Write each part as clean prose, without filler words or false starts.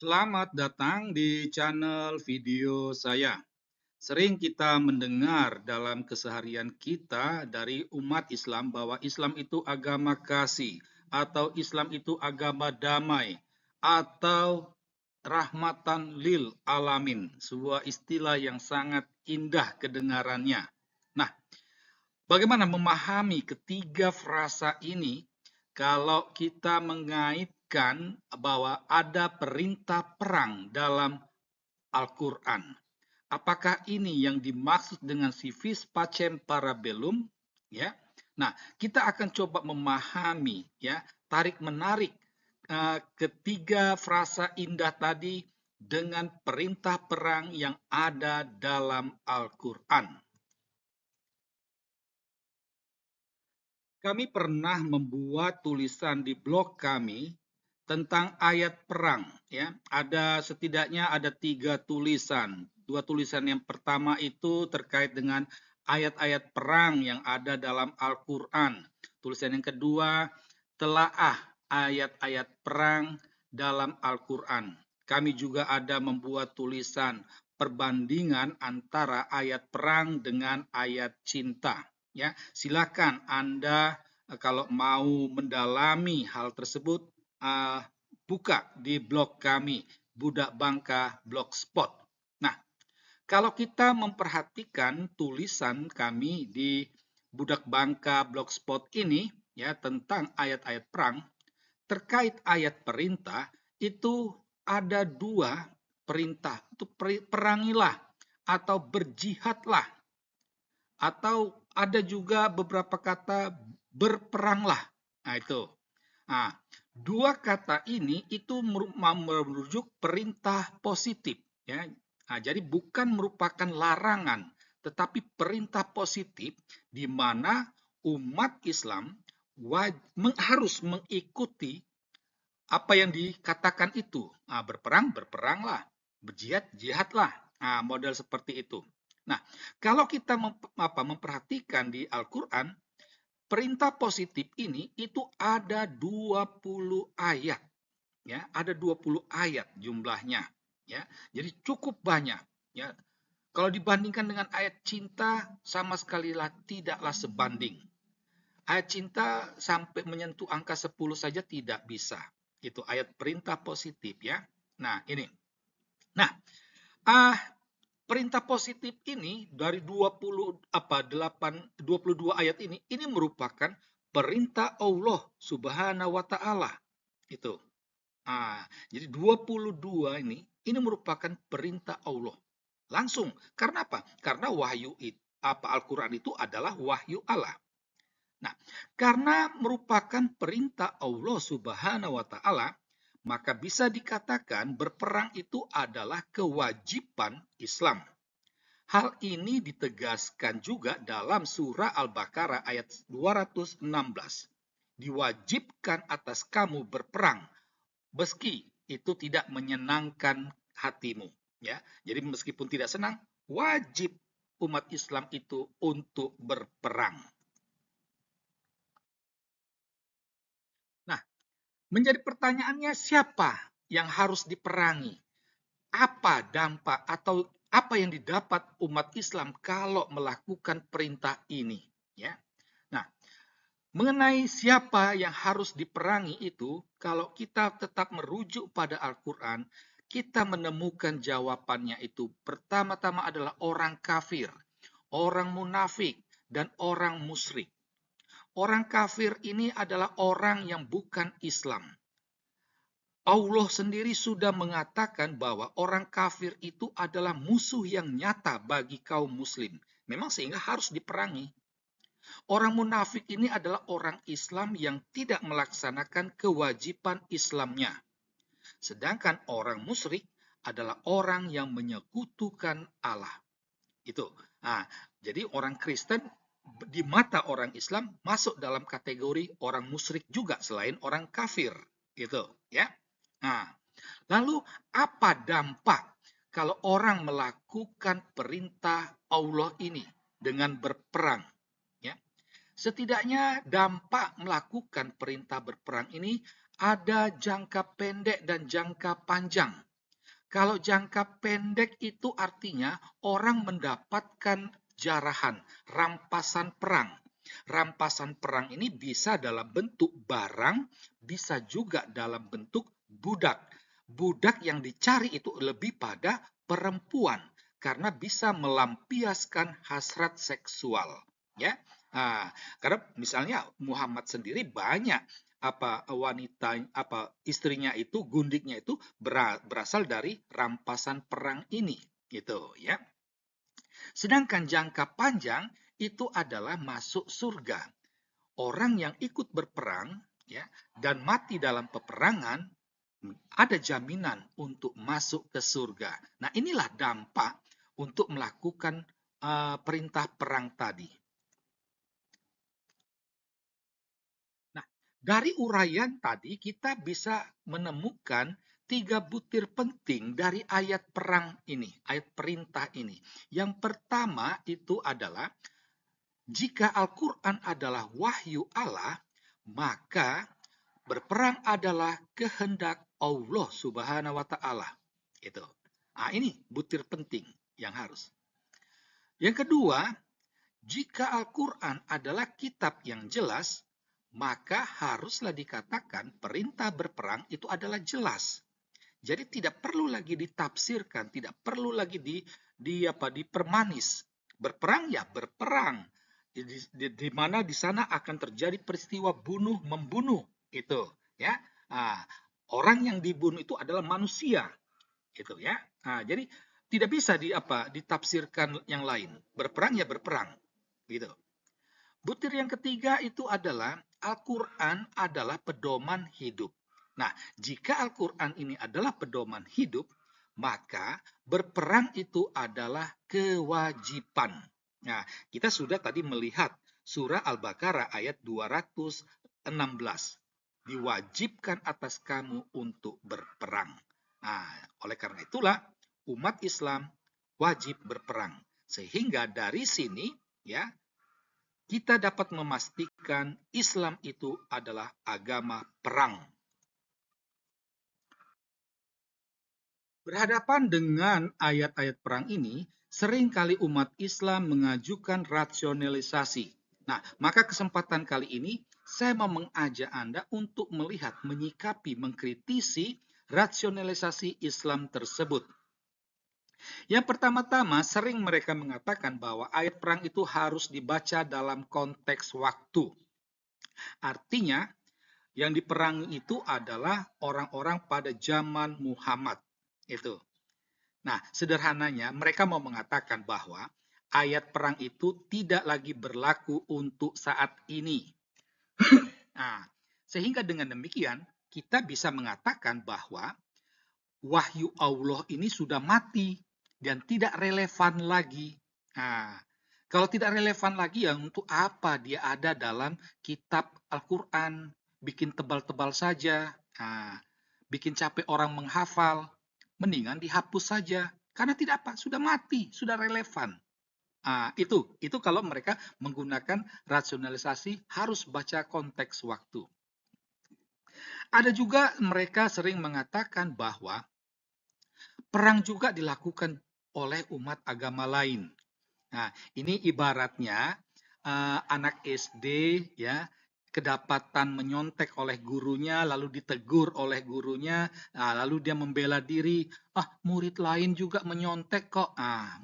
Selamat datang di channel video saya. Sering kita mendengar dalam keseharian kita dari umat Islam bahwa Islam itu agama kasih, atau Islam itu agama damai, atau rahmatan lil alamin, sebuah istilah yang sangat indah kedengarannya. Nah, bagaimana memahami ketiga frasa ini kalau kita mengaitkan bahwa ada perintah perang dalam Al-Quran? Apakah ini yang dimaksud dengan civis pacem parabellum? Ya. Nah, kita akan coba memahami ya tarik menarik ketiga frasa indah tadi dengan perintah perang yang ada dalam Al-Quran. Kami pernah membuat tulisan di blog kami tentang ayat perang. Ya, setidaknya ada 3 tulisan. 2 tulisan yang pertama itu terkait dengan ayat-ayat perang yang ada dalam Al-Quran. Tulisan yang kedua, telaah ayat-ayat perang dalam Al-Quran. Kami juga ada membuat tulisan perbandingan antara ayat perang dengan ayat cinta. Ya, silakan Anda kalau mau mendalami hal tersebut, buka di blog kami, Budak Bangka Blogspot. Nah, kalau kita memperhatikan tulisan kami di Budak Bangka Blogspot ini, ya tentang ayat-ayat perang, terkait ayat perintah, itu ada 2 perintah, itu perangilah atau berjihadlah, atau ada juga beberapa kata berperanglah. Nah, itu. Nah, 2 kata ini itu merujuk perintah positif, ya. Nah, jadi bukan merupakan larangan, tetapi perintah positif di mana umat Islam harus mengikuti apa yang dikatakan itu. Nah, berperang, berperanglah. Berjihad, jihadlah. Nah, model seperti itu. Nah, kalau kita memperhatikan di Al-Quran, perintah positif ini itu ada 20 ayat. Ya, ada 20 ayat jumlahnya. Ya, jadi cukup banyak. Ya, kalau dibandingkan dengan ayat cinta, sama sekali tidaklah sebanding. Ayat cinta sampai menyentuh angka 10 saja tidak bisa. Itu ayat perintah positif ya. Nah, ini. Nah, ah perintah positif ini dari 22 ayat ini merupakan perintah Allah Subhanahu wa taala. Itu. Jadi 22 ini merupakan perintah Allah. Langsung. Karena apa? Karena wahyu Al-Qur'an itu adalah wahyu Allah. Nah, karena merupakan perintah Allah Subhanahu wa taala, maka bisa dikatakan berperang itu adalah kewajiban Islam. Hal ini ditegaskan juga dalam surah Al-Baqarah ayat 216. Diwajibkan atas kamu berperang, meski itu tidak menyenangkan hatimu. Ya, jadi meskipun tidak senang, wajib umat Islam itu untuk berperang. Nah, menjadi pertanyaannya siapa yang harus diperangi? Apa dampak atau apa yang didapat umat Islam kalau melakukan perintah ini? Ya. Nah, mengenai siapa yang harus diperangi itu, kalau kita tetap merujuk pada Al-Quran, kita menemukan jawabannya itu pertama-tama adalah orang kafir, orang munafik, dan orang musyrik. Orang kafir ini adalah orang yang bukan Islam. Allah sendiri sudah mengatakan bahwa orang kafir itu adalah musuh yang nyata bagi kaum muslim. Memang sehingga harus diperangi. Orang munafik ini adalah orang Islam yang tidak melaksanakan kewajiban Islamnya. Sedangkan orang musyrik adalah orang yang menyekutukan Allah. Itu. Nah, jadi orang Kristen di mata orang Islam masuk dalam kategori orang musyrik juga selain orang kafir. Gitu, ya. Nah, lalu apa dampak kalau orang melakukan perintah Allah ini dengan berperang? Ya, setidaknya dampak melakukan perintah berperang ini ada jangka pendek dan jangka panjang. Kalau jangka pendek itu artinya orang mendapatkan jarahan, rampasan perang. Rampasan perang ini bisa dalam bentuk barang, bisa juga dalam bentuk budak. Budak yang dicari itu lebih pada perempuan karena bisa melampiaskan hasrat seksual, ya. Karena misalnya Muhammad sendiri banyak wanita istrinya itu gundiknya itu berasal dari rampasan perang ini gitu ya. Sedangkan jangka panjang itu adalah masuk surga. Orang yang ikut berperang ya dan mati dalam peperangan ada jaminan untuk masuk ke surga. Nah, inilah dampak untuk melakukan perintah perang tadi. Nah, dari uraian tadi kita bisa menemukan 3 butir penting dari ayat perang ini, ayat perintah ini. Yang pertama itu adalah jika Al-Quran adalah wahyu Allah, maka berperang adalah kehendak Allah Subhanahu wa Ta'ala. Itu. Ini butir penting yang harus. Yang kedua, jika Al-Quran adalah kitab yang jelas, maka haruslah dikatakan perintah berperang itu adalah jelas. Jadi tidak perlu lagi ditafsirkan, tidak perlu lagi dipermanis. Berperang ya berperang. Di mana di sana akan terjadi peristiwa bunuh membunuh itu, ya. Orang yang dibunuh itu adalah manusia, gitu ya. Jadi tidak bisa ditafsirkan yang lain. Berperang ya berperang, gitu. Butir yang ketiga itu adalah Al-Quran adalah pedoman hidup. Nah, jika Al-Quran ini adalah pedoman hidup, maka berperang itu adalah kewajiban. Nah, kita sudah tadi melihat surah Al-Baqarah ayat 216. Diwajibkan atas kamu untuk berperang. Nah, oleh karena itulah umat Islam wajib berperang. Sehingga dari sini ya kita dapat memastikan Islam itu adalah agama perang. Berhadapan dengan ayat-ayat perang ini, seringkali umat Islam mengajukan rasionalisasi. Nah, maka kesempatan kali ini saya mau mengajak Anda untuk melihat, menyikapi, mengkritisi rasionalisasi Islam tersebut. Yang pertama-tama, sering mereka mengatakan bahwa ayat perang itu harus dibaca dalam konteks waktu. Artinya, yang diperangi itu adalah orang-orang pada zaman Muhammad. Itu. Nah, sederhananya mereka mau mengatakan bahwa ayat perang itu tidak lagi berlaku untuk saat ini. Nah, sehingga dengan demikian kita bisa mengatakan bahwa wahyu Allah ini sudah mati dan tidak relevan lagi. Nah, kalau tidak relevan lagi ya untuk apa dia ada dalam kitab Al-Quran? Bikin tebal-tebal saja, bikin capek orang menghafal, mendingan dihapus saja. Karena tidak apa, sudah mati, sudah relevan. Itu kalau mereka menggunakan rasionalisasi harus baca konteks waktu. Ada juga mereka sering mengatakan bahwa perang juga dilakukan oleh umat agama lain. Nah, ini ibaratnya anak SD ya kedapatan menyontek oleh gurunya, lalu ditegur oleh gurunya, lalu dia membela diri, murid lain juga menyontek kok,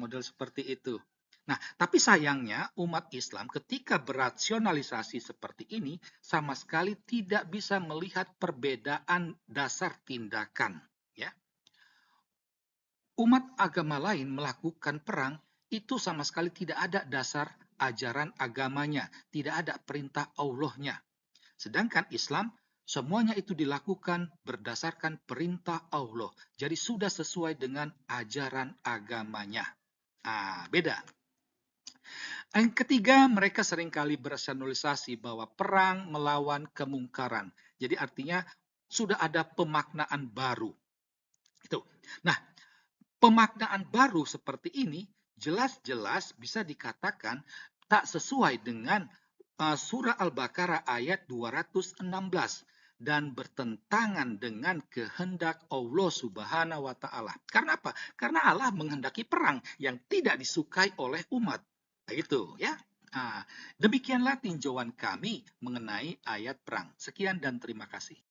model seperti itu. Nah, tapi sayangnya umat Islam ketika berasionalisasi seperti ini sama sekali tidak bisa melihat perbedaan dasar tindakan. Umat agama lain melakukan perang itu sama sekali tidak ada dasar ajaran agamanya, tidak ada perintah Allahnya. Sedangkan Islam semuanya itu dilakukan berdasarkan perintah Allah. Jadi sudah sesuai dengan ajaran agamanya. Beda. Yang ketiga, mereka seringkali berasionalisasi bahwa perang melawan kemungkaran. Jadi artinya sudah ada pemaknaan baru. Itu. Nah, pemaknaan baru seperti ini jelas-jelas bisa dikatakan tak sesuai dengan surah Al-Baqarah ayat 216. dan bertentangan dengan kehendak Allah Subhanahu wa taala. Karena apa? Karena Allah menghendaki perang yang tidak disukai oleh umat. Begitu ya. Nah, demikianlah tinjauan kami mengenai ayat perang. Sekian dan terima kasih.